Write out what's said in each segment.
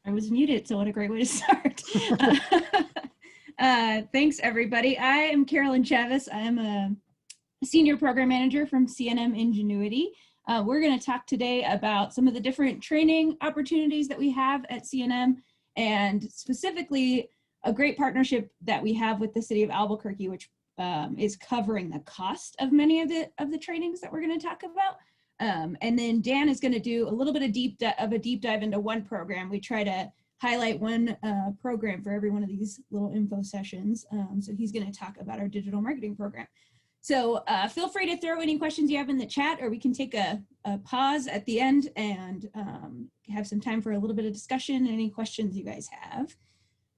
I was muted, so what a great way to start. Thanks, everybody. I am Carolyn Chavez. I am a senior program manager from CNM Ingenuity. We're going to talk today about some of the different training opportunities that we have at CNM, and specifically a great partnership that we have with the city of Albuquerque, which is covering the cost of many of the trainings that we're going to talk about. And then Dan is going to do a little bit of a deep dive into one program. We try to highlight one program for every one of these little info sessions. So he's going to talk about our digital marketing program. So feel free to throw any questions you have in the chat, or we can take a pause at the end and have some time for a little bit of discussion and any questions you guys have.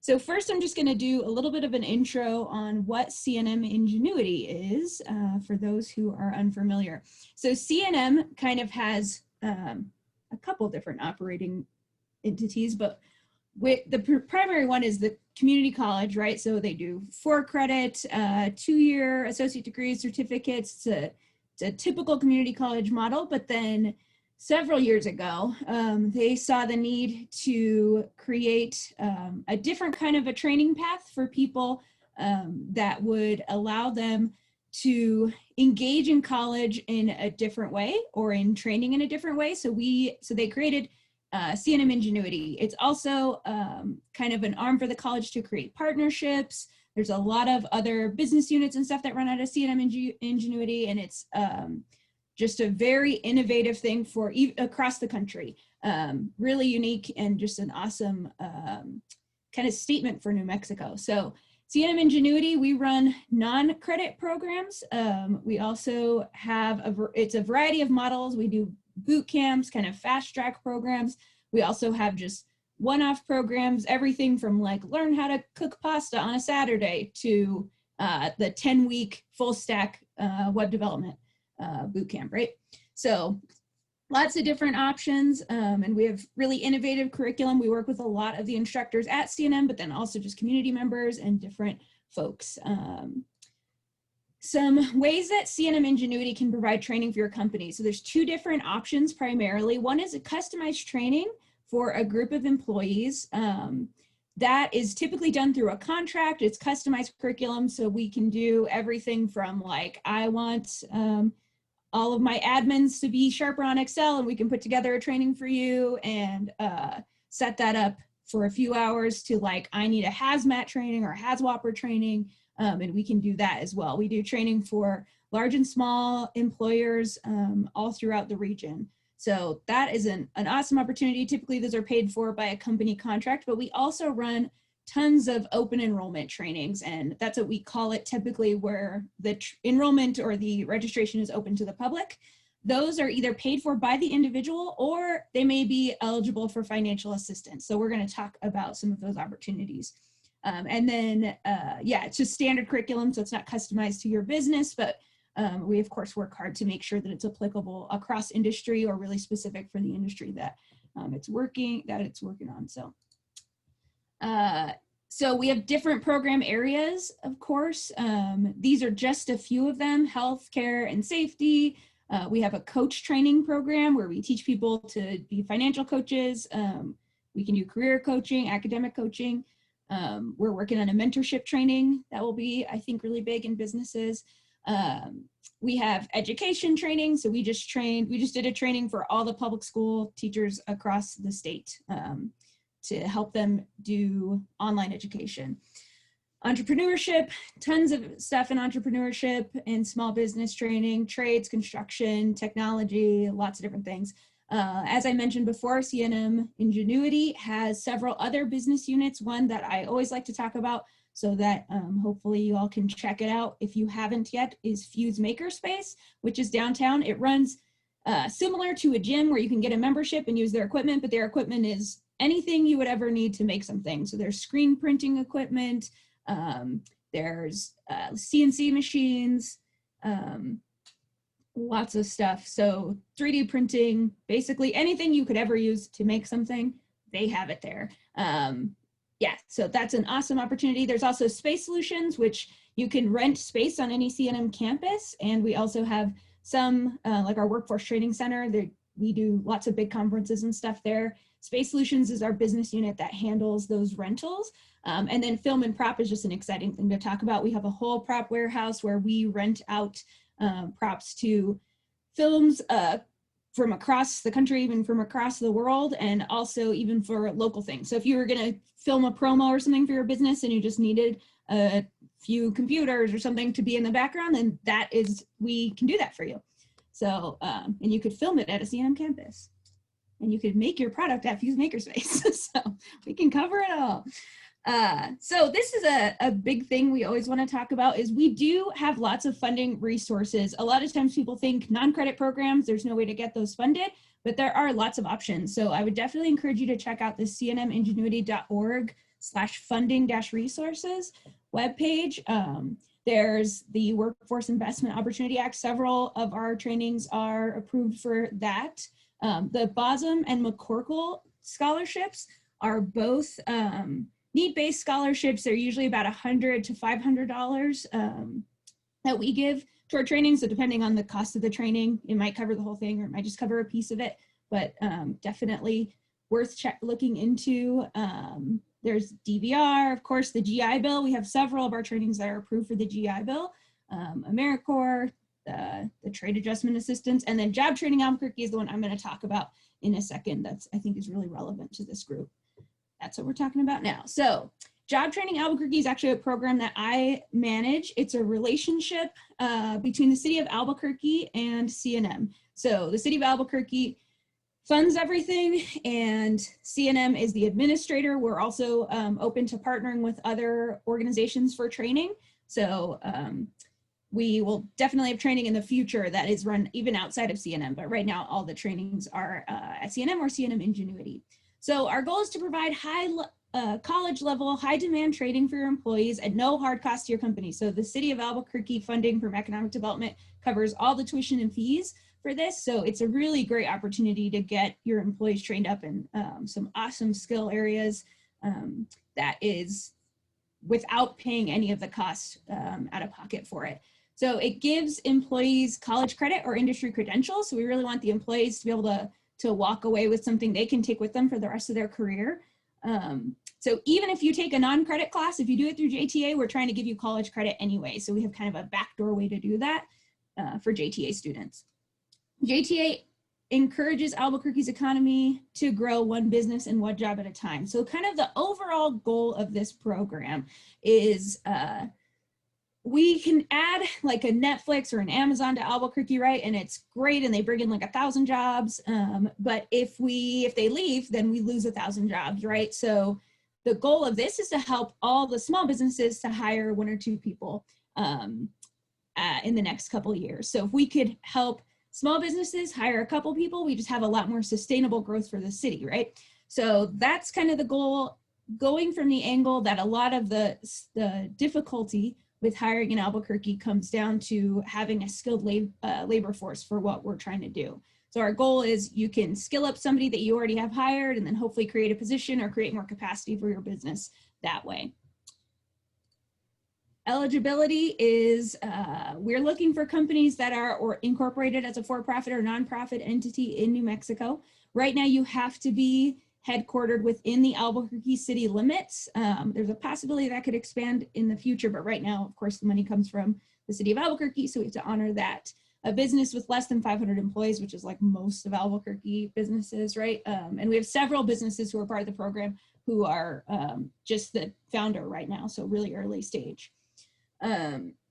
So first, I'm just going to do a little bit of an intro on what CNM Ingenuity is for those who are unfamiliar. So CNM kind of has a couple different operating entities, but the primary one is the community college, right? So they do 4-credit, 2-year associate degrees, certificates. It's a typical community college model, but then several years ago, they saw the need to create a different kind of a training path for people that would allow them to engage in college in a different way, or in training in a different way. So they created CNM Ingenuity. It's also kind of an arm for the college to create partnerships. There's a lot of other business units and stuff that run out of CNM Ingenuity, and it's just a very innovative thing for across the country. Really unique and just an awesome kind of statement for New Mexico. So CNM Ingenuity, we run non-credit programs. We also have it's a variety of models. We do boot camps, kind of fast track programs. We also have just one-off programs, everything from like learn how to cook pasta on a Saturday to the 10-week full stack web development boot camp, right? So lots of different options, and we have really innovative curriculum. We work with a lot of the instructors at CNM, but then also just community members and different folks. Some ways that CNM Ingenuity can provide training for your company. So there's 2 different options primarily. One is a customized training for a group of employees. That is typically done through a contract. It's customized curriculum, so we can do everything from like, I want all of my admins to be sharper on Excel, and we can put together a training for you and set that up for a few hours, to like, I need a hazmat training or a HAZWOPER training, and we can do that as well. We do training for large and small employers all throughout the region. So that is an awesome opportunity. Typically those are paid for by a company contract, but we also run tons of open enrollment trainings, and that's what we call it typically, where the enrollment or the registration is open to the public. Those are either paid for by the individual, or they may be eligible for financial assistance. So we're going to talk about some of those opportunities. And then, yeah, it's just standard curriculum, so it's not customized to your business, but we of course work hard to make sure that it's applicable across industry, or really specific for the industry that it's working on. So we have different program areas, of course. These are just a few of them: healthcare and safety. We have a coach training program where we teach people to be financial coaches. We can do career coaching, academic coaching. We're working on a mentorship training that will be, I think, really big in businesses. We have education training. So we just did a training for all the public school teachers across the state to help them do online education. Entrepreneurship, tons of stuff in entrepreneurship and small business training, trades, construction, technology, lots of different things. As I mentioned before, CNM Ingenuity has several other business units. One that I always like to talk about, so that hopefully you all can check it out if you haven't yet, is Fuse Makerspace, which is downtown. It runs similar to a gym where you can get a membership and use their equipment, but their equipment is anything you would ever need to make something. So there's screen printing equipment, there's CNC machines, lots of stuff. So 3D printing, basically anything you could ever use to make something, they have it there. Yeah, so that's an awesome opportunity. There's also Space Solutions, which you can rent space on any CNM campus. And we also have some, like our Workforce Training Center, we do lots of big conferences and stuff there. Space Solutions is our business unit that handles those rentals. And then film and prop is just an exciting thing to talk about. We have a whole prop warehouse where we rent out props to films from across the country, even from across the world, and also even for local things. So if you were going to film a promo or something for your business and you just needed a few computers or something to be in the background, then we can do that for you. So, and you could film it at a CNM campus, and you could make your product at Fuse Makerspace. So we can cover it all. So this is a big thing we always want to talk about is we do have lots of funding resources. A lot of times people think non-credit programs, there's no way to get those funded, but there are lots of options. So I would definitely encourage you to check out the cnmingenuity.org/funding-resources webpage. There's the Workforce Investment Opportunity Act. Several of our trainings are approved for that. The Bosom and McCorkle scholarships are both need-based scholarships. They're usually about $100 to $500 that we give to our training. So depending on the cost of the training, it might cover the whole thing or it might just cover a piece of it, but definitely worth looking into. There's DVR, of course, the GI Bill. We have several of our trainings that are approved for the GI Bill, AmeriCorps, the Trade Adjustment Assistance, and then Job Training Albuquerque is the one I'm going to talk about in a second. That's, I think, is really relevant to this group. That's what we're talking about now. So Job Training Albuquerque is actually a program that I manage. It's a relationship between the city of Albuquerque and CNM. So the city of Albuquerque funds everything, and CNM is the administrator. We're also open to partnering with other organizations for training. So we will definitely have training in the future that is run even outside of CNM, but right now all the trainings are at CNM or CNM Ingenuity. So our goal is to provide college level, high demand training for your employees at no hard cost to your company. So the city of Albuquerque funding from economic development covers all the tuition and fees for this. So it's a really great opportunity to get your employees trained up in some awesome skill areas that is without paying any of the costs out of pocket for it. So it gives employees college credit or industry credentials. So we really want the employees to be able to walk away with something they can take with them for the rest of their career. So even if you take a non-credit class, if you do it through JTA, we're trying to give you college credit anyway. So we have kind of a backdoor way to do that for JTA students. JTA encourages Albuquerque's economy to grow one business and one job at a time. So kind of the overall goal of this program is we can add like a Netflix or an Amazon to Albuquerque, right? And it's great, and they bring in like 1,000 jobs. But if they leave, then we lose 1,000 jobs, right? So the goal of this is to help all the small businesses to hire 1 or 2 people in the next couple of years. So if we could help small businesses hire a couple people, we just have a lot more sustainable growth for the city, right? So that's kind of the goal, going from the angle that a lot of the difficulty with hiring in Albuquerque comes down to having a skilled labor force for what we're trying to do. So our goal is you can skill up somebody that you already have hired and then hopefully create a position or create more capacity for your business that way. Eligibility is, we're looking for companies that are incorporated as a for-profit or nonprofit entity in New Mexico. Right now you have to be headquartered within the Albuquerque city limits. There's a possibility that could expand in the future, but right now, of course, the money comes from the city of Albuquerque, so we have to honor that. A business with less than 500 employees, which is like most of Albuquerque businesses, right? And we have several businesses who are part of the program who are just the founder right now, so really early stage.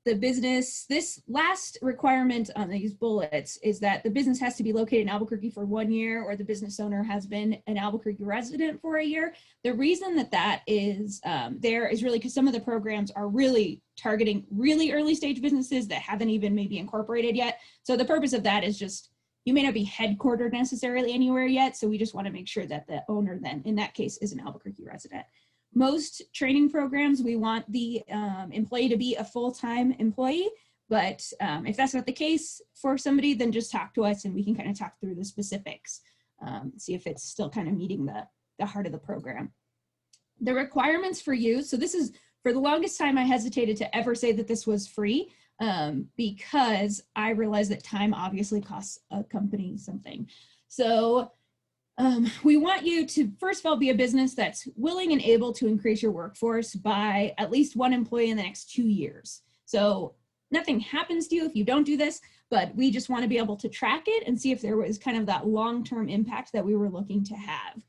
This last requirement on these bullets is that the business has to be located in Albuquerque for 1 year, or the business owner has been an Albuquerque resident for a year. The reason that is there is really because some of the programs are really targeting really early stage businesses that haven't even maybe incorporated yet. So the purpose of that is just, you may not be headquartered necessarily anywhere yet. So we just want to make sure that the owner then, in that case, is an Albuquerque resident. Most training programs, we want the employee to be a full-time employee, but if that's not the case for somebody, then just talk to us and we can kind of talk through the specifics, see if it's still kind of meeting the heart of the program. The requirements for you, so this is, for the longest time, I hesitated to ever say that this was free because I realized that time obviously costs a company something. So we want you to, first of all, be a business that's willing and able to increase your workforce by at least 1 employee in the next 2 years. So nothing happens to you if you don't do this, but we just want to be able to track it and see if there was kind of that long-term impact that we were looking to have.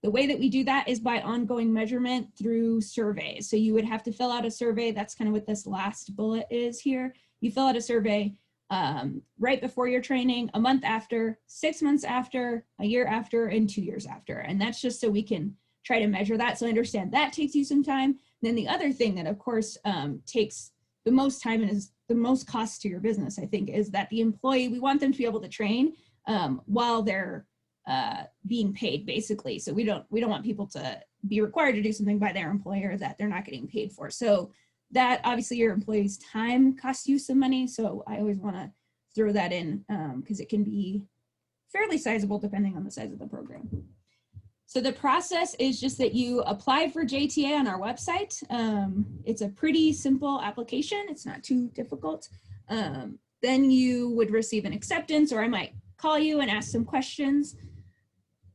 The way that we do that is by ongoing measurement through surveys. So you would have to fill out a survey. That's kind of what this last bullet is here. You fill out a survey right before your training, a month after, 6 months after, a year after, and 2 years after. And that's just so we can try to measure that. So I understand that takes you some time. And then the other thing that of course takes the most time and is the most cost to your business, I think, is that the employee, we want them to be able to train while they're being paid, basically. So we don't want people to be required to do something by their employer that they're not getting paid for. So that obviously your employee's time costs you some money. So I always want to throw that in because it can be fairly sizable depending on the size of the program. So the process is just that you apply for JTA on our website. It's a pretty simple application. It's not too difficult. Then you would receive an acceptance, or I might call you and ask some questions.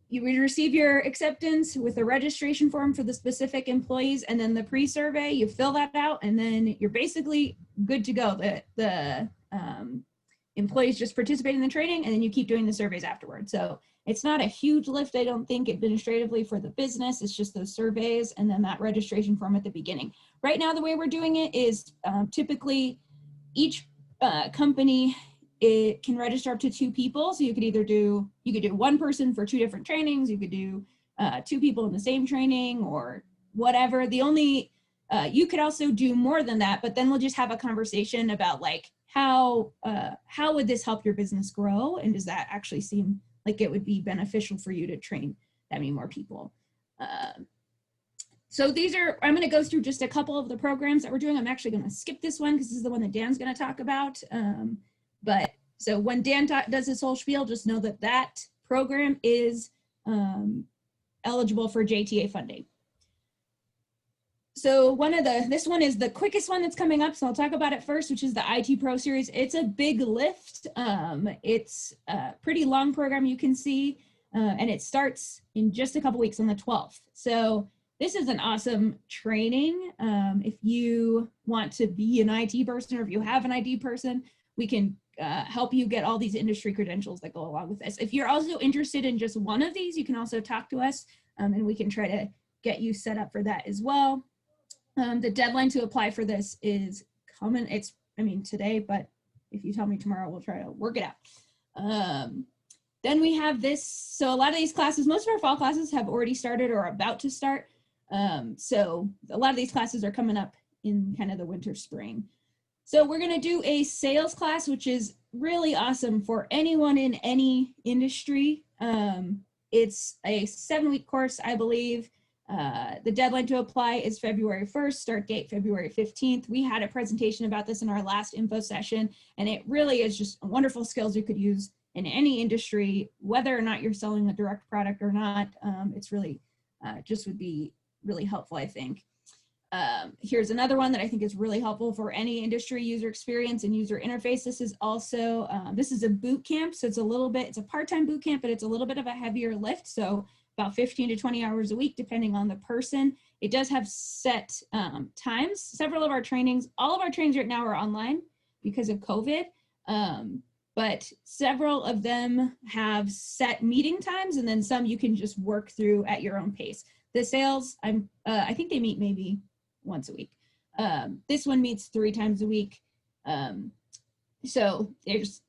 You would receive your acceptance with a registration form for the specific employees, and then the pre-survey, you fill that out, and then you're basically good to go. The employees just participate in the training, and then you keep doing the surveys afterwards. So it's not a huge lift, I don't think, administratively for the business. It's just those surveys and then that registration form at the beginning. Right now, the way we're doing it is typically each company, it can register up to 2 people. So you could either do, you could do 1 person for 2 different trainings. You could do 2 people in the same training or whatever. The only, you could also do more than that, but then we'll just have a conversation about like, how would this help your business grow? And does that actually seem like it would be beneficial for you to train that many more people? So these are, I'm going to go through just a couple of the programs that we're doing. I'm actually going to skip this one because this is the one that Dan's going to talk about. But so when Dan does his whole spiel, just know that that program is eligible for JTA funding. So this one is the quickest one that's coming up. So I'll talk about it first, which is the IT Pro Series. It's a big lift. It's a pretty long program, you can see, and it starts in just a couple weeks on the 12th. So this is an awesome training. If you want to be an IT person, or if you have an IT person, we can help you get all these industry credentials that go along with this. If you're also interested in just one of these, you can also talk to us and we can try to get you set up for that as well. The deadline to apply for this is coming. It's, I mean, today, but if you tell me tomorrow, we'll try to work it out. Then we have this. So a lot of these classes, most of our fall classes have already started or are about to start. So a lot of these classes are coming up in kind of the winter, spring. So we're going to do a sales class, which is really awesome for anyone in any industry. It's a 7-week course, I believe. The deadline to apply is February 1st, start date February 15th. We had a presentation about this in our last info session, and it really is just wonderful skills you could use in any industry, whether or not you're selling a direct product or not. It's really just would be really helpful, I think. Here's another one that I think is really helpful for any industry: user experience and user interface. This is also, this is a boot camp. So it's a little bit, it's a part-time boot camp, but it's a little bit of a heavier lift. So about 15 to 20 hours a week, depending on the person. It does have set times. Several of our trainings, all of our trainings right now are online because of COVID. But several of them have set meeting times, and then some you can just work through at your own pace. The sales, I think they meet maybe once a week. This one meets 3 times a week. So there's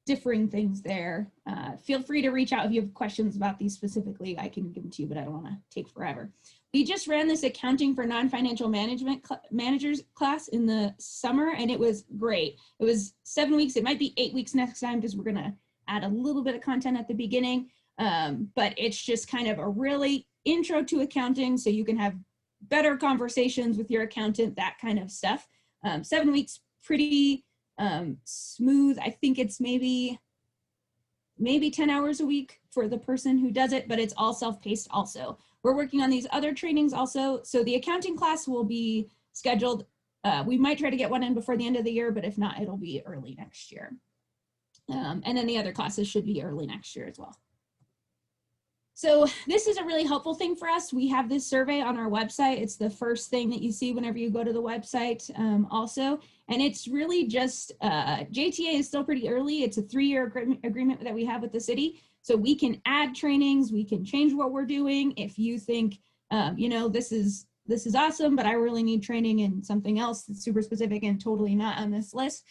differing things there. Feel free to reach out if you have questions about these specifically. I can give them to you, but I don't want to take forever. We just ran this accounting for non-financial management managers class in the summer, and it was great. It was 7 weeks. It might be 8 weeks next time because we're going to add a little bit of content at the beginning. But it's just kind of a really intro to accounting, so you can have better conversations with your accountant, that kind of stuff. 7 weeks, pretty smooth. I think it's maybe 10 hours a week for the person who does it, but it's all self-paced also. We're working on these other trainings also. So the accounting class will be scheduled. We might try to get one in before the end of the year, but if not, it'll be early next year. And then the other classes should be early next year as well. So this is a really helpful thing for us. We have this survey on our website. It's the first thing that you see whenever you go to the website also. And it's really just, JTA is still pretty early. It's a 3-year agreement that we have with the city. So we can add trainings, we can change what we're doing. If you think, you know, this is awesome, but I really need training in something else that's super specific and totally not on this list,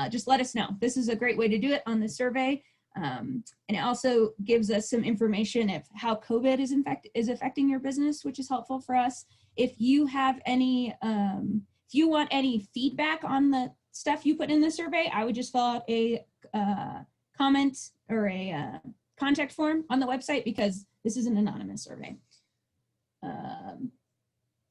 just let us know. This is a great way to do it on the survey. And it also gives us some information of how COVID is affecting your business, which is helpful for us. If you have any, if you want any feedback on the stuff you put in the survey, I would just fill out a comment or a contact form on the website, because this is an anonymous survey.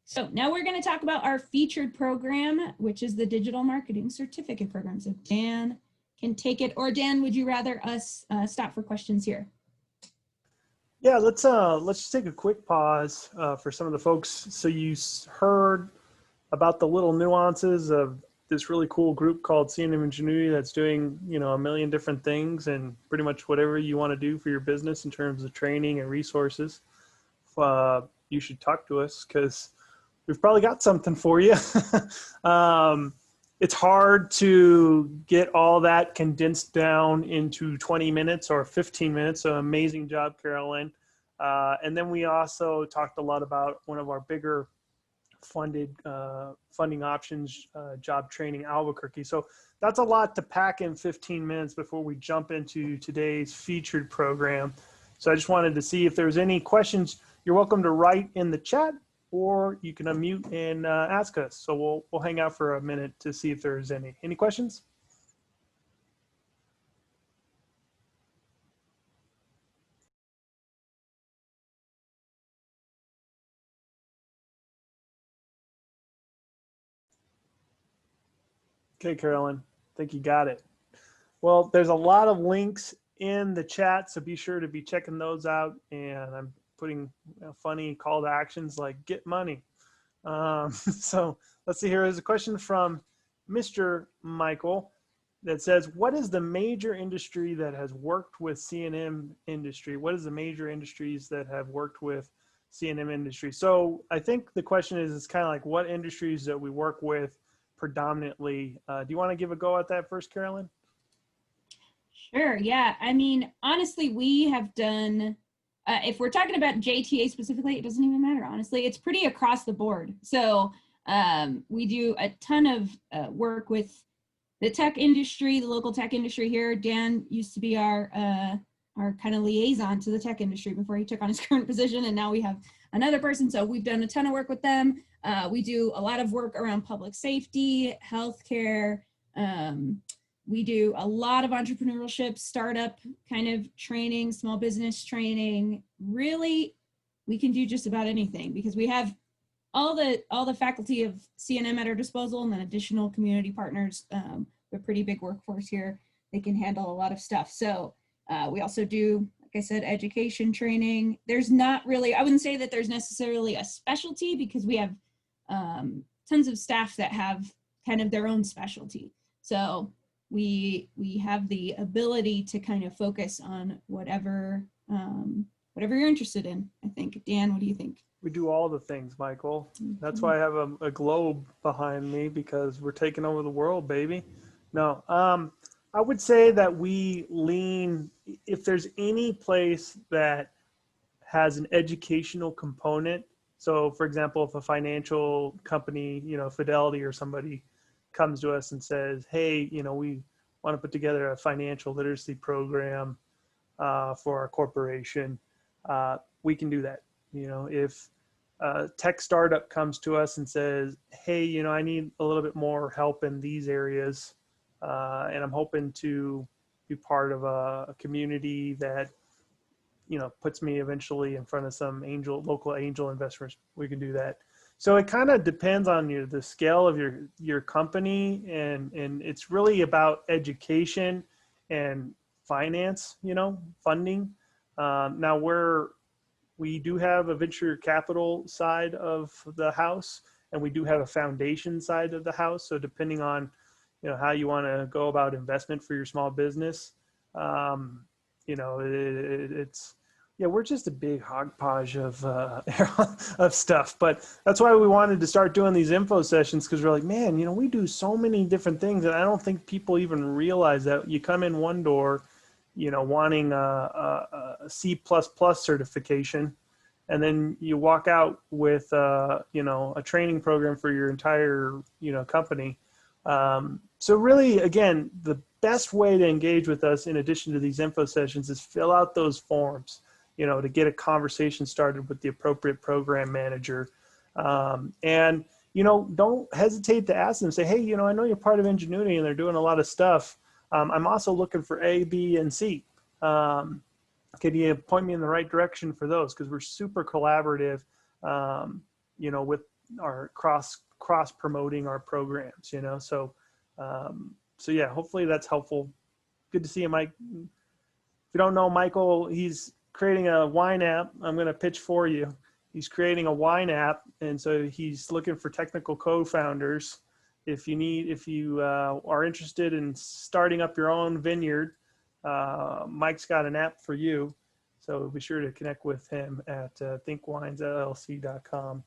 So now we're going to talk about our featured program, which is the Digital Marketing Certificate Program. So Dan can take it, or Dan, would you rather us stop for questions here? Yeah, let's just take a quick pause for some of the folks. So you heard about the little nuances of this really cool group called CNM Ingenuity that's doing, you know, a million different things and pretty much whatever you want to do for your business in terms of training and resources. You should talk to us because we've probably got something for you. It's hard to get all that condensed down into 20 minutes or 15 minutes. So amazing job, Carolyn. And then we also talked a lot about one of our bigger funding options, job training, Albuquerque. So that's a lot to pack in 15 minutes before we jump into today's featured program. So I just wanted to see if there's any questions. You're welcome to write in the chat, or you can unmute and ask us. So we'll hang out for a minute to see if there's any questions. Okay, Carolyn, I think you got it. Well, there's a lot of links in the chat, so be sure to be checking those out. And I'm putting funny call to actions like get money. So let's see here. There's a question from Mr. Michael that says, what is the major industry that has worked with CNM industry? What is the major industries that have worked with CNM industry? So I think the question is, it's kind of like what industries that we work with predominantly. Do you want to give a go at that first, Carolyn? Sure, yeah. I mean, honestly, we have done, if we're talking about JTA specifically, it doesn't even matter, honestly. It's pretty across the board. So we do a ton of work with the tech industry, the local tech industry here. Dan used to be our kind of liaison to the tech industry before he took on his current position, and now we have another person. So we've done a ton of work with them. We do a lot of work around public safety, healthcare. We do a lot of entrepreneurship, startup kind of training, small business training. Really, we can do just about anything because we have all the faculty of CNM at our disposal, and then additional community partners. We're a pretty big workforce here. They can handle a lot of stuff. So we also do, like I said, education training. There's not really, I wouldn't say that there's necessarily a specialty, because we have tons of staff that have kind of their own specialty. So we have the ability to kind of focus on whatever you're interested in, I think. Dan, what do you think? We do all the things, Michael. That's why I have a globe behind me, because we're taking over the world, baby. No, I would say that we lean, if there's any place that has an educational component. So for example, if a financial company, you know, Fidelity or somebody comes to us and says, hey, you know, we want to put together a financial literacy program for our corporation, we can do that. You know, if a tech startup comes to us and says, hey, you know, I need a little bit more help in these areas, and I'm hoping to be part of a community that, you know, puts me eventually in front of some local angel investors, we can do that. So it kind of depends on the scale of your company, and it's really about education and finance, you know, funding. Now we do have a venture capital side of the house, and we do have a foundation side of the house. So depending on, you know, how you want to go about investment for your small business, you know, Yeah, we're just a big hodgepodge of of stuff, but that's why we wanted to start doing these info sessions, because we're like, man, you know, we do so many different things, and I don't think people even realize that you come in one door, you know, wanting a C++ certification, and then you walk out with you know, a training program for your entire, you know, company. So really, again, the best way to engage with us, in addition to these info sessions, is fill out those forms, you know, to get a conversation started with the appropriate program manager. And, you know, don't hesitate to ask them, say, hey, you know, I know you're part of Ingenuity and they're doing a lot of stuff. I'm also looking for A, B, and C. Can you point me in the right direction for those? Because we're super collaborative, you know, with our cross promoting our programs, you know. So, so yeah, hopefully that's helpful. Good to see you, Mike. If you don't know Michael, he's creating a wine app. I'm going to pitch for you. He's creating a wine app, and so he's looking for technical co-founders. If you are interested in starting up your own vineyard, Mike's got an app for you. So be sure to connect with him at thinkwinesllc.com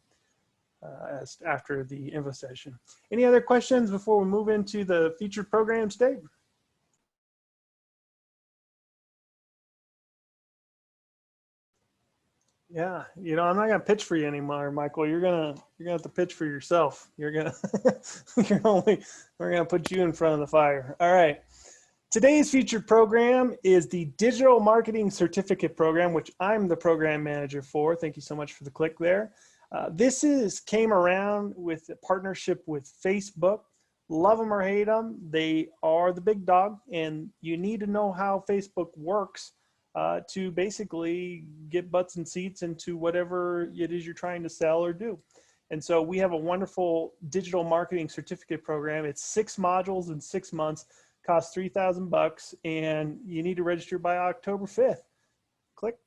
after the info session. Any other questions before we move into the featured programs today? Yeah, you know, I'm not gonna pitch for you anymore, Michael. You're gonna have to pitch for yourself. We're gonna put you in front of the fire. All right. Today's featured program is the Digital Marketing Certificate Program, which I'm the program manager for. Thank you so much for the click there. This came around with a partnership with Facebook. Love them or hate them, they are the big dog, and you need to know how Facebook works to basically get butts and seats into whatever it is you're trying to sell or do. And so we have a wonderful digital marketing certificate program. It's 6 modules in 6 months, costs $3,000, and you need to register by October 5th. Click.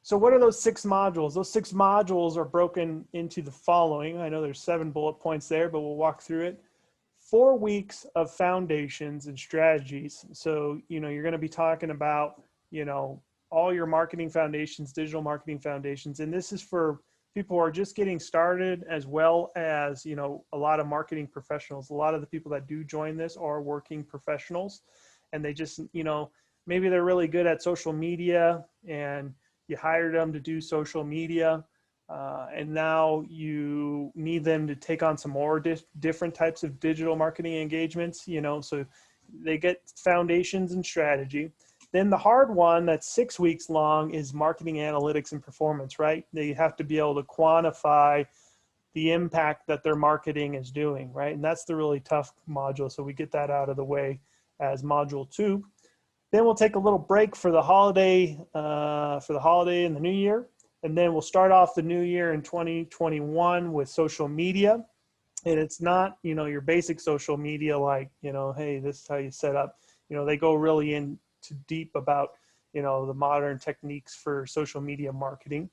So what are those 6 modules? Those 6 modules are broken into the following. I know there's 7 bullet points there, but we'll walk through it. 4 weeks of foundations and strategies. So, you know, you're going to be talking about, you know, all your marketing foundations, digital marketing foundations. And this is for people who are just getting started, as well as, you know, a lot of marketing professionals. A lot of the people that do join this are working professionals, and they just, you know, maybe they're really good at social media and you hired them to do social media. And now you need them to take on some more different types of digital marketing engagements, you know, so they get foundations and strategy. Then the hard one that's 6 weeks long is marketing analytics and performance, right? They have to be able to quantify the impact that their marketing is doing, right? And that's the really tough module. So we get that out of the way as module 2. Then we'll take a little break for the holiday and the new year. And then we'll start off the new year in 2021 with social media. And it's not, you know, your basic social media like, you know, hey, this is how you set up. You know, they go really into deep about, you know, the modern techniques for social media marketing.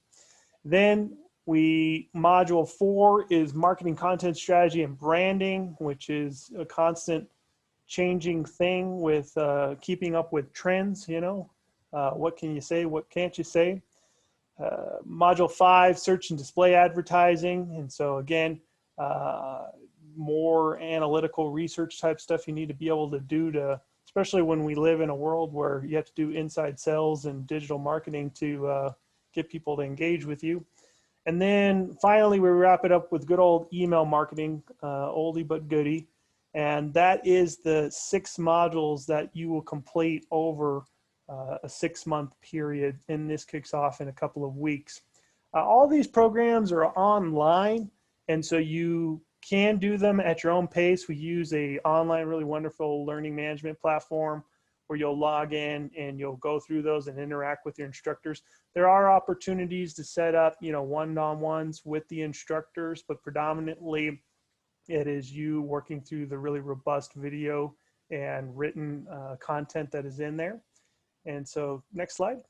Then module 4 is marketing content strategy and branding, which is a constant changing thing with keeping up with trends, you know. What can you say? What can't you say? Module 5, search and display advertising. And so again, more analytical research type stuff you need to be able to do to, especially when we live in a world where you have to do inside sales and digital marketing to get people to engage with you. And then finally, we wrap it up with good old email marketing, oldie but goodie. And that is the 6 modules that you will complete over a 6-month period, and this kicks off in a couple of weeks. All these programs are online, and so you can do them at your own pace. We use a online, really wonderful learning management platform where you'll log in and you'll go through those and interact with your instructors. There are opportunities to set up, you know, one-on-ones with the instructors, but predominantly it is you working through the really robust video and written content that is in there. And so next slide.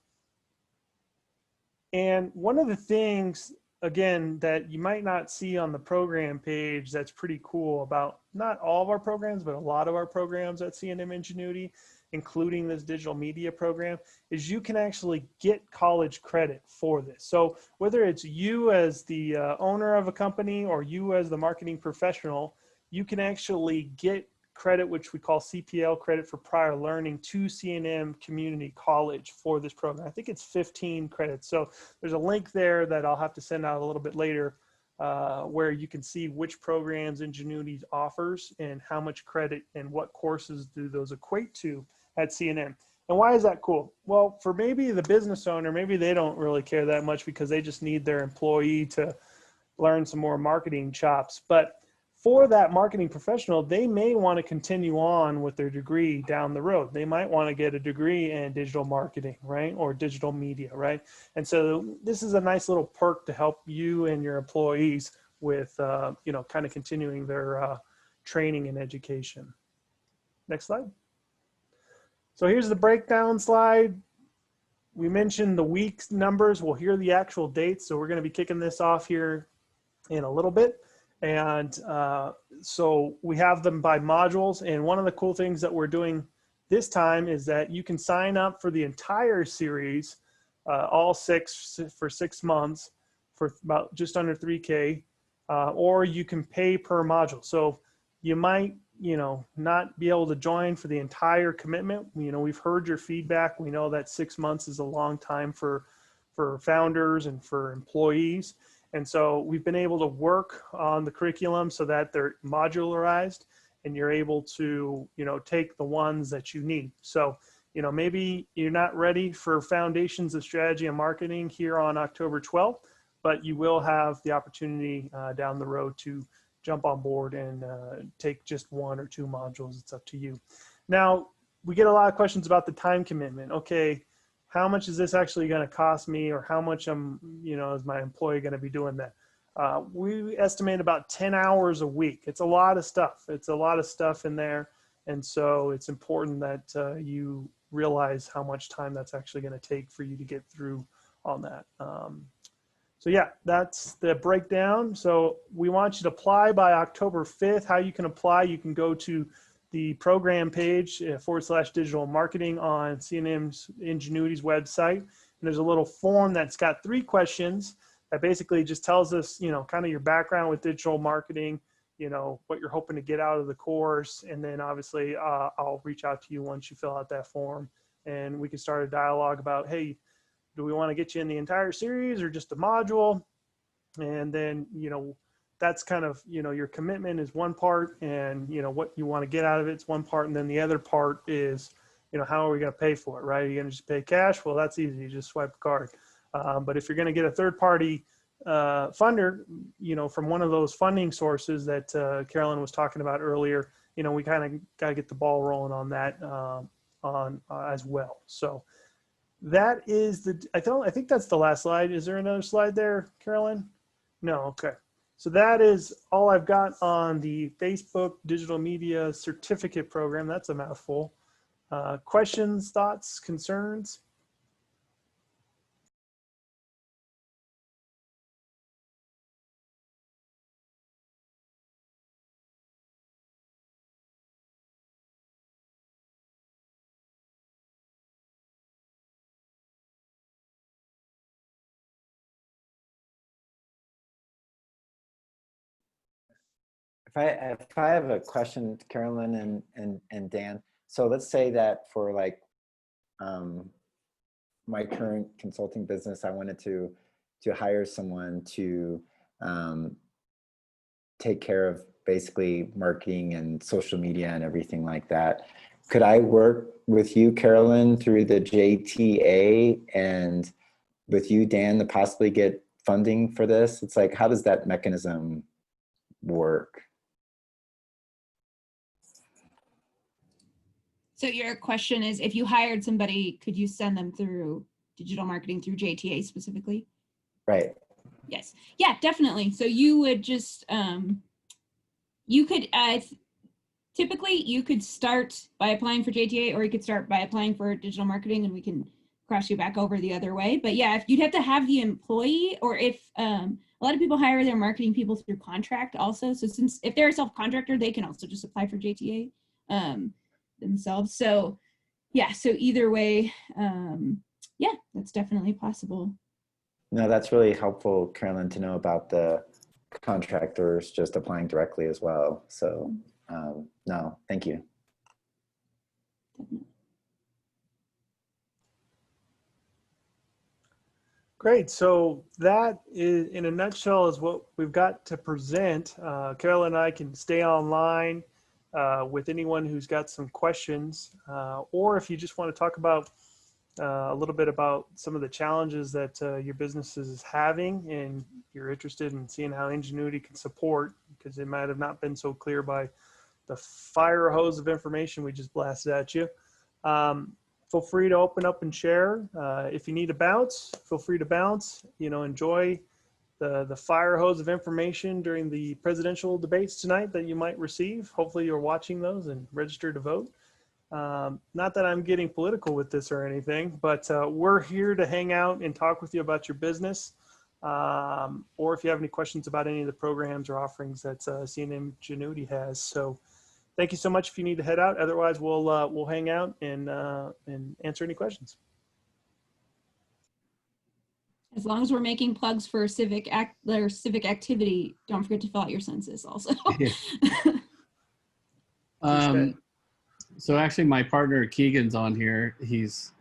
And one of the things, again, that you might not see on the program page that's pretty cool about not all of our programs, but a lot of our programs at CNM Ingenuity, including this digital media program, is you can actually get college credit for this. So whether it's you as the owner of a company or you as the marketing professional, you can actually get credit, which we call CPL, credit for prior learning, to CNM Community College for this program. I think it's 15 credits. So there's a link there that I'll have to send out a little bit later where you can see which programs Ingenuity offers and how much credit and what courses do those equate to at CNM. And why is that cool? Well, for maybe the business owner, maybe they don't really care that much because they just need their employee to learn some more marketing chops. But for that marketing professional, they may want to continue on with their degree down the road. They might want to get a degree in digital marketing, right? Or digital media, right? And so this is a nice little perk to help you and your employees with, you know, kind of continuing their training and education. Next slide. So here's the breakdown slide. We mentioned the week's numbers. We'll hear the actual dates. So we're going to be kicking this off here in a little bit. And so we have them by modules. And one of the cool things that we're doing this time is that you can sign up for the entire series, all six for 6 months for about just under $3K, or you can pay per module. So you might, you know, not be able to join for the entire commitment. You know, we've heard your feedback. We know that 6 months is a long time for founders and for employees. And so we've been able to work on the curriculum so that they're modularized and you're able to, you know, take the ones that you need. So, you know, maybe you're not ready for Foundations of Strategy and Marketing here on October 12th, but you will have the opportunity down the road to jump on board and take just 1 or 2 modules. It's up to you. Now, we get a lot of questions about the time commitment. Okay, how much is this actually going to cost me, or how much you know, is my employee going to be doing that? We estimate about 10 hours a week. It's a lot of stuff. It's a lot of stuff in there. And so it's important that you realize how much time that's actually going to take for you to get through on that. So yeah, that's the breakdown. So we want you to apply by October 5th. How you can apply, you can go to the program page /digital marketing on CNM's Ingenuity's website. And there's a little form that's got 3 questions that basically just tells us, you know, kind of your background with digital marketing, you know, what you're hoping to get out of the course. And then obviously I'll reach out to you once you fill out that form and we can start a dialogue about, hey, do we want to get you in the entire series or just a module? And then, you know, that's kind of, you know, your commitment is one part, and, you know, what you want to get out of it's one part. And then the other part is, you know, how are we going to pay for it, right? Are you going to just pay cash? Well, that's easy. You just swipe a card. But if you're going to get a third party funder, you know, from one of those funding sources that Carolyn was talking about earlier, you know, we kind of got to get the ball rolling on that as well. So that is I think that's the last slide. Is there another slide there, Carolyn? No. Okay. So that is all I've got on the Facebook Digital Media Certificate Program. That's a mouthful. Questions, thoughts, concerns? If I have a question, Carolyn and Dan, so let's say that for like my current consulting business, I wanted to hire someone to take care of basically marketing and social media and everything like that. Could I work with you, Carolyn, through the JTA, and with you, Dan, to possibly get funding for this? It's like, how does that mechanism work? So your question is, if you hired somebody, could you send them through digital marketing through JTA specifically? Right. Yes. Yeah, definitely. So you would just, you could, typically you could start by applying for JTA, or you could start by applying for digital marketing, and we can cross you back over the other way. But yeah, if you'd have to have the employee, or if a lot of people hire their marketing people through contract also. So since if they're a self-contractor, they can also just apply for JTA themselves. So yeah, so either way, yeah, that's definitely possible. No, that's really helpful, Carolyn, to know about the contractors just applying directly as well. So no, thank you. Definitely. Great. So that is, in a nutshell, is what we've got to present. Carolyn and I can stay online with anyone who's got some questions, or if you just want to talk about a little bit about some of the challenges that your business is having, and you're interested in seeing how Ingenuity can support, because it might have not been so clear by the fire hose of information we just blasted at you. Feel free to open up and share. If you need to bounce, feel free to bounce. You know, enjoy the fire hose of information during the presidential debates tonight that you might receive. Hopefully you're watching those and register to vote. Not that I'm getting political with this or anything, but we're here to hang out and talk with you about your business. Or if you have any questions about any of the programs or offerings that CNM Ingenuity has. So thank you so much if you need to head out. Otherwise, we'll hang out and answer any questions. As long as we're making plugs for civic activity, don't forget to fill out your census also. So actually my partner Keegan's on here. He's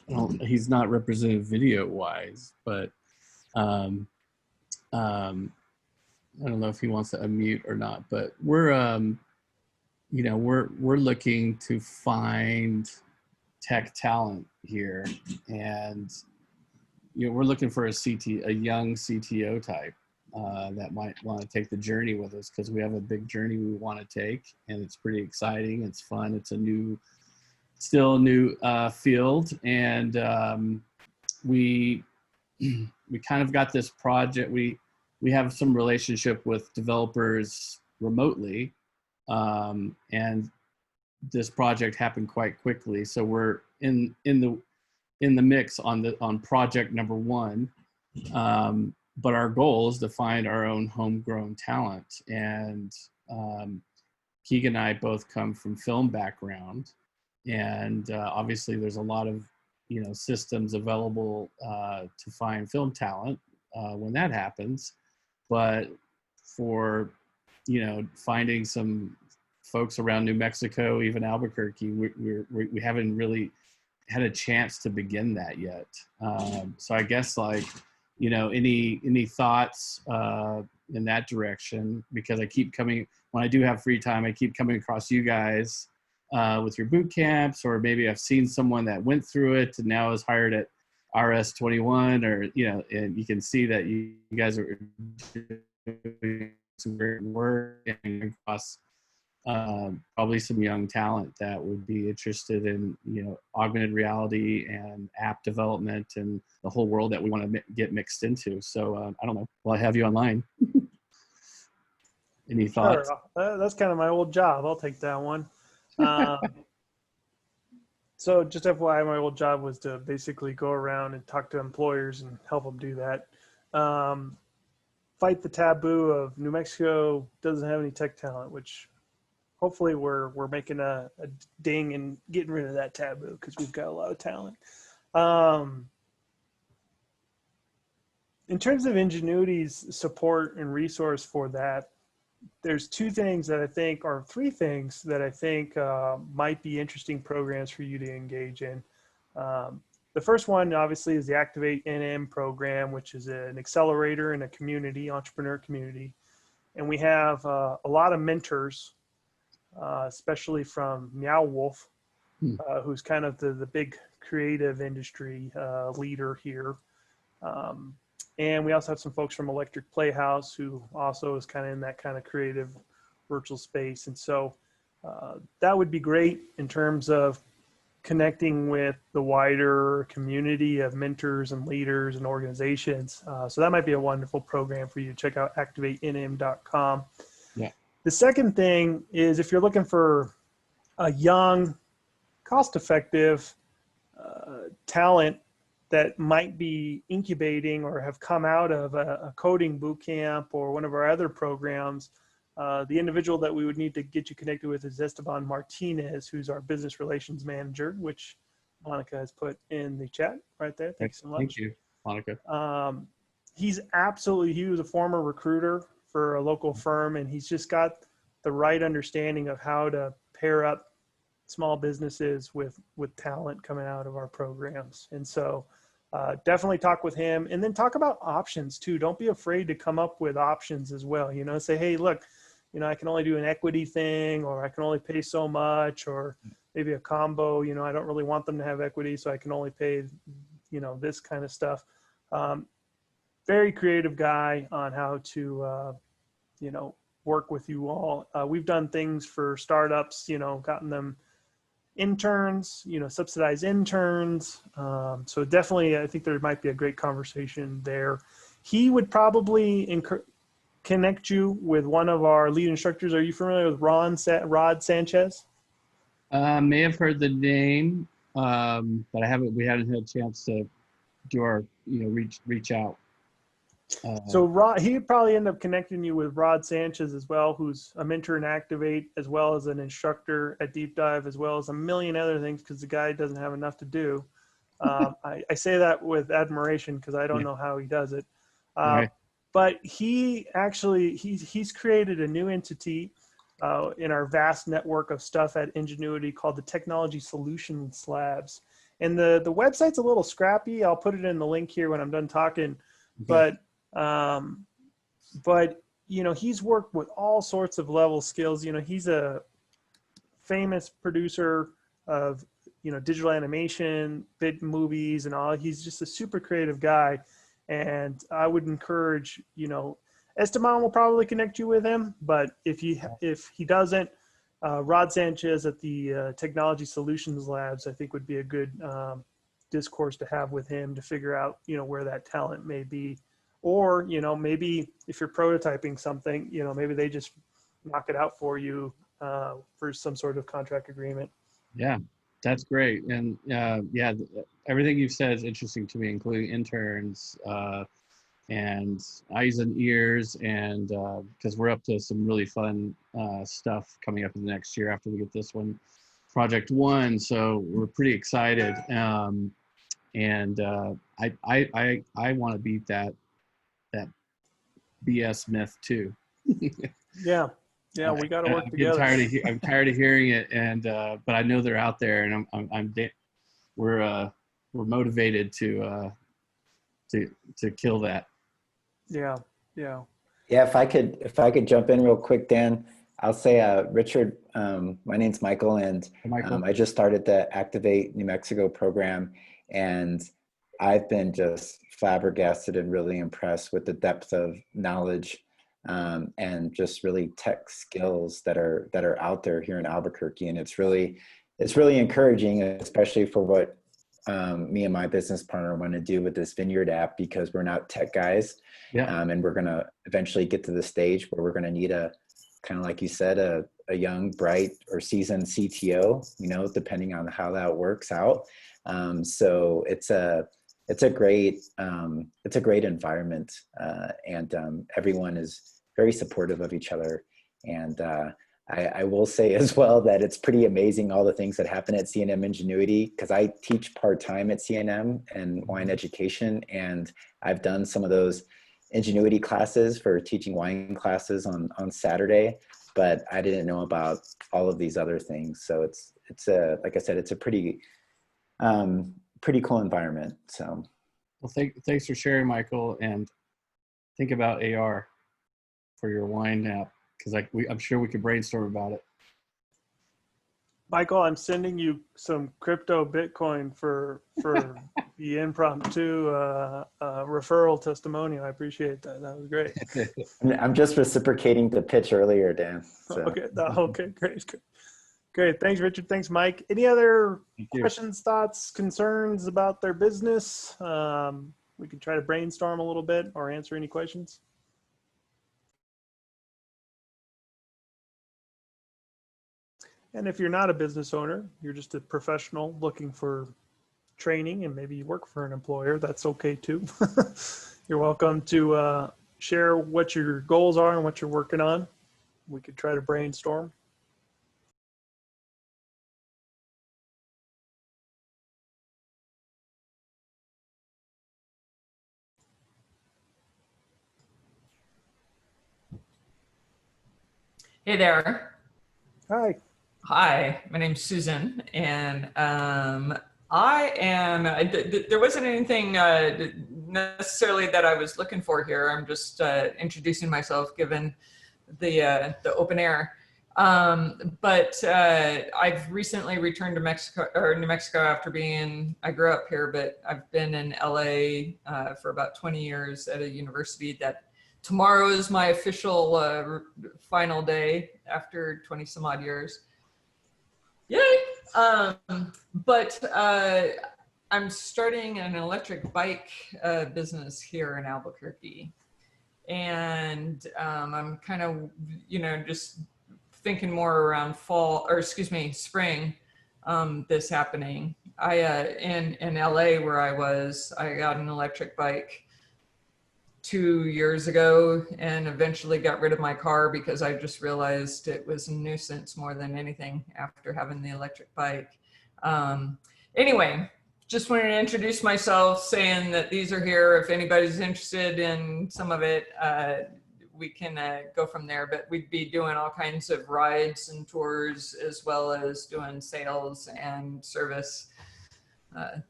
not represented video wise, but I don't know if he wants to unmute or not, but we're you know, we're looking to find tech talent here, and you know, we're looking for a young CTO type that might want to take the journey with us, because we have a big journey we want to take, and it's pretty exciting. It's fun. It's still a new field, and we kind of got this project. We have some relationship with developers remotely, and this project happened quite quickly. So we're in the mix on project number one. But our goal is to find our own homegrown talent. And Keegan and I both come from film background, and obviously there's a lot of, you know, systems available to find film talent when that happens. But for, you know, finding some folks around New Mexico, even Albuquerque, we haven't really had a chance to begin that yet. So I guess, like, you know, any thoughts in that direction, because I keep coming, when I do have free time, I keep coming across you guys with your boot camps, or maybe I've seen someone that went through it and now is hired at RS21, or, you know, and you can see that you guys are doing some great work and across probably some young talent that would be interested in, you know, augmented reality and app development and the whole world that we want to get mixed into. So I don't know. Well, I have you online. Any thoughts? Sure. That's kind of my old job. I'll take that one. So just FYI, my old job was to basically go around and talk to employers and help them do that. Fight the taboo of New Mexico doesn't have any tech talent, which hopefully we're making a ding and getting rid of that taboo, because we've got a lot of talent. In terms of Ingenuity's support and resource for that, there's three things that I think might be interesting programs for you to engage in. The first one, obviously, is the Activate NM program, which is an accelerator in a community, entrepreneur community. And we have a lot of mentors, especially from Meow Wolf, who's kind of the big creative industry leader here. And we also have some folks from Electric Playhouse, who also is kind of in that kind of creative virtual space. And so that would be great in terms of connecting with the wider community of mentors and leaders and organizations. So that might be a wonderful program for you to check out, activatenm.com. Yeah. The second thing is, if you're looking for a young, cost-effective talent that might be incubating or have come out of a coding boot camp or one of our other programs, The individual that we would need to get you connected with is Esteban Martinez, who's our business relations manager, which Monica has put in the chat right there. Thanks so much. Thank you, Monica. He was a former recruiter for a local firm, and he's just got the right understanding of how to pair up small businesses with talent coming out of our programs. And so definitely talk with him, and then talk about options too. Don't be afraid to come up with options as well. Say, hey, look, I can only do an equity thing, or I can only pay so much, or maybe a combo, I don't really want them to have equity, so I can only pay, this kind of stuff. Very creative guy on how to, work with you all. We've done things for startups, gotten them interns, subsidized interns. So definitely, I think there might be a great conversation there. He would probably connect you with one of our lead instructors. Are you familiar with Rod Sanchez? May have heard the name, but we haven't had a chance to do our, reach out. So Rod, he'd probably end up connecting you with Rod Sanchez as well, who's a mentor in Activate, as well as an instructor at Deep Dive, as well as a million other things, because the guy doesn't have enough to do. I say that with admiration, because I don't know how he does it. Right. But he's created a new entity in our vast network of stuff at Ingenuity called the Technology Solutions Labs. And the website's a little scrappy. I'll put it in the link here when I'm done talking. Okay. But he's worked with all sorts of level skills. He's a famous producer of digital animation, bit movies, and all. He's just a super creative guy, and I would encourage, Esteban will probably connect you with him, but if he doesn't, Rod Sanchez at the Technology Solutions Labs, I think would be a good discourse to have with him to figure out, where that talent may be. Or, maybe if you're prototyping something, maybe they just knock it out for you for some sort of contract agreement. Yeah, that's great. And everything you've said is interesting to me, including interns and eyes and ears, and because we're up to some really fun stuff coming up in the next year after we get this one, Project One. So we're pretty excited. And I want to beat that BS myth too. Yeah, we got to work together. I'm tired of hearing it, and but I know they're out there, and we're motivated to kill that. Yeah. Yeah, if I could jump in real quick, Dan, I'll say, Richard, my name's Michael, and Michael. I just started the Activate New Mexico program, and I've been just flabbergasted and really impressed with the depth of knowledge and just really tech skills that are out there here in Albuquerque. And it's really encouraging, especially for what me and my business partner want to do with this Vineyard app, because we're not tech guys. Yeah. And we're going to eventually get to the stage where we're going to need a, kind of like you said, a young, bright, or seasoned CTO, depending on how that works out. So it's a great environment, and everyone is very supportive of each other. And I will say as well that it's pretty amazing all the things that happen at CNM Ingenuity, because I teach part-time at CNM and wine education, and I've done some of those Ingenuity classes for teaching wine classes on Saturday, but I didn't know about all of these other things. So it's like I said, it's a pretty cool environment. So, well, thanks for sharing, Michael, and think about AR for your wine app, because I'm sure we could brainstorm about it. Michael, I'm sending you some crypto Bitcoin for the impromptu referral testimonial. I appreciate that. That was great. I'm just reciprocating the pitch earlier, Dan. So. Okay, great. Thanks, Richard. Thanks, Mike. Any other questions, thoughts, concerns about their business? We can try to brainstorm a little bit or answer any questions. And if you're not a business owner, you're just a professional looking for training, and maybe you work for an employer, that's okay too. You're welcome to share what your goals are and what you're working on. we could try to brainstorm. Hey there. Hi. Hi, my name's Susan, and there wasn't anything necessarily that I was looking for here. I'm just introducing myself given the open air. But I've recently returned to New Mexico after I grew up here, but I've been in LA for about 20 years at a university that tomorrow is my official final day after 20 some odd years. Yay! But I'm starting an electric bike business here in Albuquerque. And I'm kind of, just thinking more around spring, this happening. In LA where I got an electric bike 2 years ago and eventually got rid of my car because I just realized it was a nuisance more than anything after having the electric bike. Anyway, just wanted to introduce myself, saying that these are here. If anybody's interested in some of it, we can go from there, but we'd be doing all kinds of rides and tours, as well as doing sales and service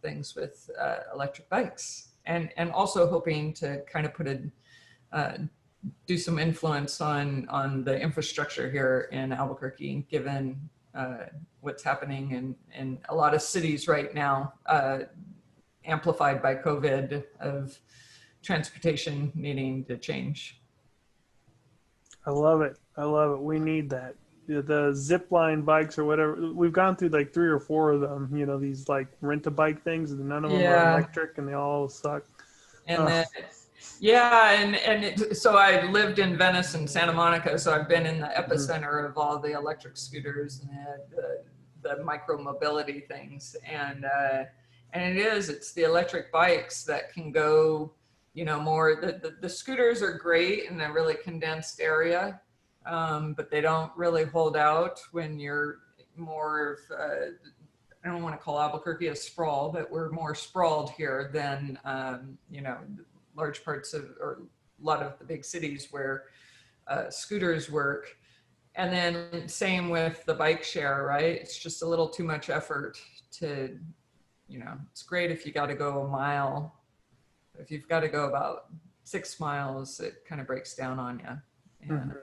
things with electric bikes. And also hoping to kind of do some influence on the infrastructure here in Albuquerque, given what's happening in a lot of cities right now, amplified by COVID, of transportation needing to change. I love it. I love it. We need that. The zip line bikes or whatever. We've gone through like 3 or 4 of them, these like rent-a-bike things, and none of them are electric, and they all suck. And then, so I lived in Venice and Santa Monica, so I've been in the epicenter of all the electric scooters and the micro mobility things. And it's the electric bikes that can go, more. The scooters are great in a really condensed area, but they don't really hold out when you're more I don't want to call Albuquerque a sprawl, but we're more sprawled here than, large parts of, or a lot of the big cities where scooters work. And then same with the bike share, right? It's just a little too much effort to, it's great if you got to go a mile. If you've got to go about 6 miles, it kind of breaks down on you. And,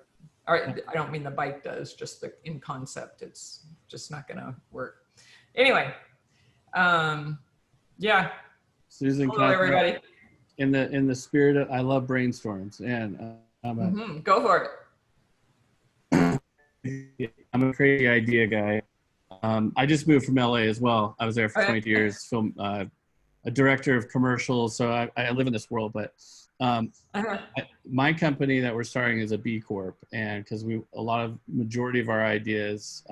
I don't mean the bike does, just in concept, it's just not going to work. Anyway, yeah. Susan, hello everybody. In the spirit of, I love brainstorms, and go for it. I'm a crazy idea guy. I just moved from LA as well. I was there for 22 years, a director of commercials. So I live in this world, but my company that we're starting is a B Corp, and because majority of our ideas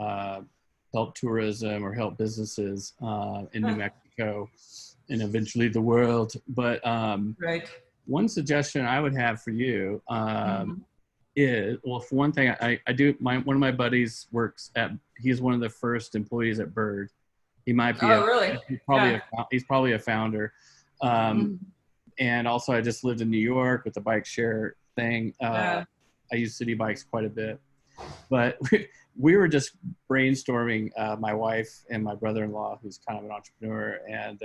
help tourism or help businesses in New Mexico and eventually the world. But one suggestion I would have for you is, well, for one thing, one of my buddies he's one of the first employees at Bird. He might be he's probably a founder. And also I just lived in New York with the bike share thing. I use city bikes quite a bit, but we were just brainstorming, my wife and my brother-in-law, who's kind of an entrepreneur. And,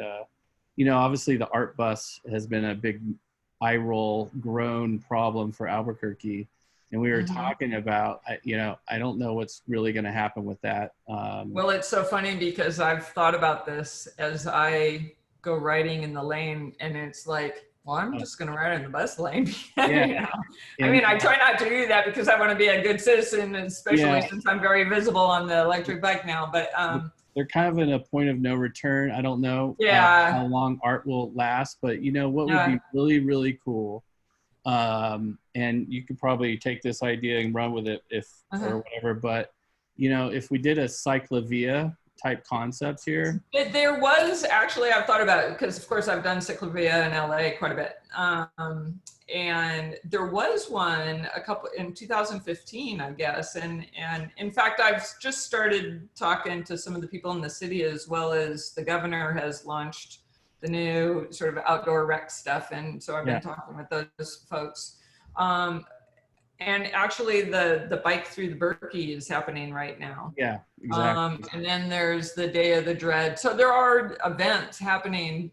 obviously the art bus has been a big grown problem for Albuquerque. And we were talking about, I don't know what's really going to happen with that. Well, it's so funny because I've thought about this as I go riding in the lane, and it's like, well, I'm just going to ride in the bus lane. I mean, I try not to do that because I want to be a good citizen, especially since I'm very visible on the electric bike now. But they're kind of in a point of no return. I don't know how long art will last, but what would be really, really cool. And you could probably take this idea and run with it or whatever. But, if we did a cyclovia type concepts here? There was actually, I've thought about it because, of course, I've done cyclovia in LA quite a bit. And there was one in 2015, I guess. And in fact, I've just started talking to some of the people in the city, as well as the governor has launched the new sort of outdoor rec stuff. And so I've been talking with those folks. And actually the bike through the Berkey is happening right now. Yeah, exactly. And then there's the Day of the Dread. So there are events happening.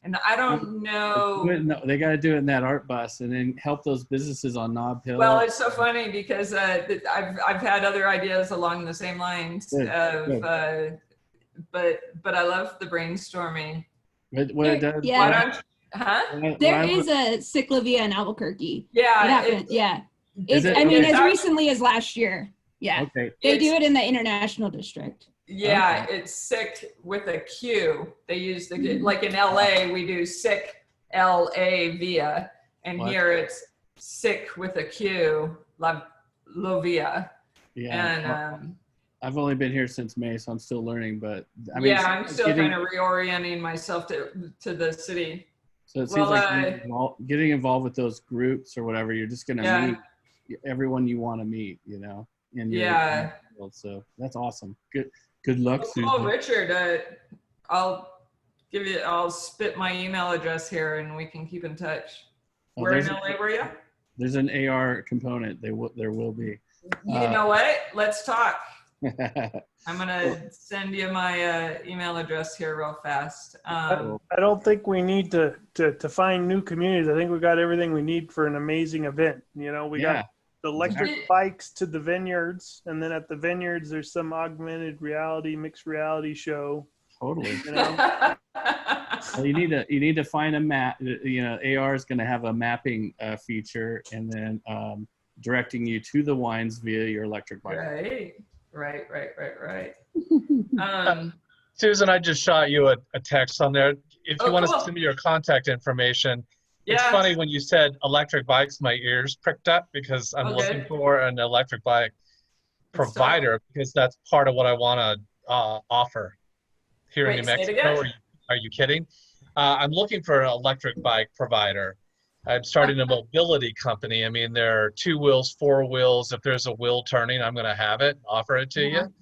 And I don't know. No, they got to do it in that art bus and then help those businesses on Nob Hill. Well, it's so funny because I've had other ideas along the same lines but I love the brainstorming. What it does, Yeah. Huh? There is a cyclovia in Albuquerque. Yeah. It happened. Yeah. Is it- I mean, it's as recently as last year. Yeah. Okay. They do it in the International District. Yeah, Okay. it's sick with a Q. They use the, like in LA, we do sick, L-A-via. And What? here it's sick with a Q, Lovia. Yeah. And I've only been here since May, so I'm still learning, but I mean, yeah, I'm still getting- kind of reorienting myself to the city. So it seems Well, like getting involved with those groups or whatever, you're just going to meet everyone you want to meet, you know? In your field. So that's awesome. Good luck, Susan. Oh, Richard, I'll spit my email address here and we can keep in touch. Oh, Where in there's LA were you? There's an AR component. There will be. You know what? Let's talk. I'm gonna send you my email address here real fast. I don't think we need to find new communities. I think we got everything we need for an amazing event. You know, we got the electric bikes to the vineyards, and then at the vineyards there's some augmented reality, mixed reality show. Totally. You know? Well, you need to find a map. You know, AR is going to have a mapping feature, and then directing you to the wines via your electric bike. Right. Susan, I just shot you a text on there. If you want cool. to send me your contact information. It's funny when you said electric bikes, my ears pricked up because I'm looking for an electric bike provider because that's part of what I want to offer here in New Mexico. Are you kidding? I'm looking for an electric bike provider. I'm starting a mobility company. I mean, there are 2 wheels, 4 wheels. If there's a wheel turning, I'm going to have it, offer it to you.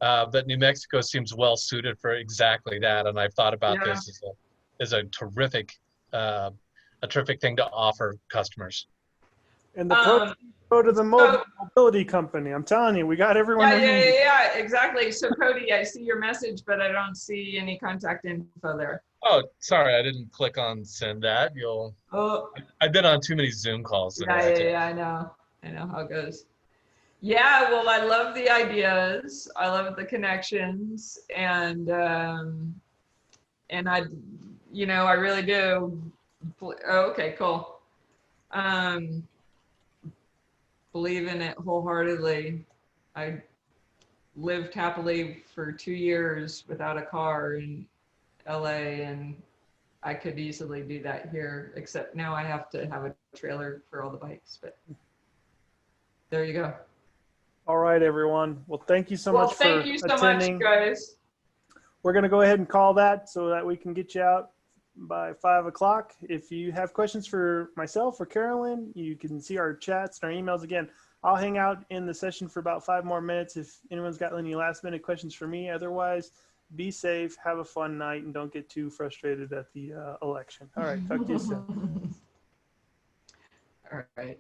But New Mexico seems well suited for exactly that. And I've thought about this as a terrific thing to offer customers. And the go to the mobility company. I'm telling you, we got everyone. Yeah, exactly. So Cody, I see your message, but I don't see any contact info there. Oh, sorry, I didn't click on send that. I've been on too many Zoom calls. Yeah, I know how it goes. Yeah, well, I love the ideas. I love the connections, and I really do. Okay, cool. Believe in it wholeheartedly. I lived happily for 2 years without a car in LA, and I could easily do that here, except now I have to have a trailer for all the bikes, but there you go. All right, everyone. Well, thank you so much for attending. Thank you so much, guys. We're going to go ahead and call that so that we can get you out by 5 o'clock. If you have questions for myself or Carolyn, you can see our chats and our emails. Again, I'll hang out in the session for about 5 more minutes if anyone's got any last minute questions for me. Otherwise, be safe, have a fun night, and don't get too frustrated at the election. All right, talk to you soon. All right.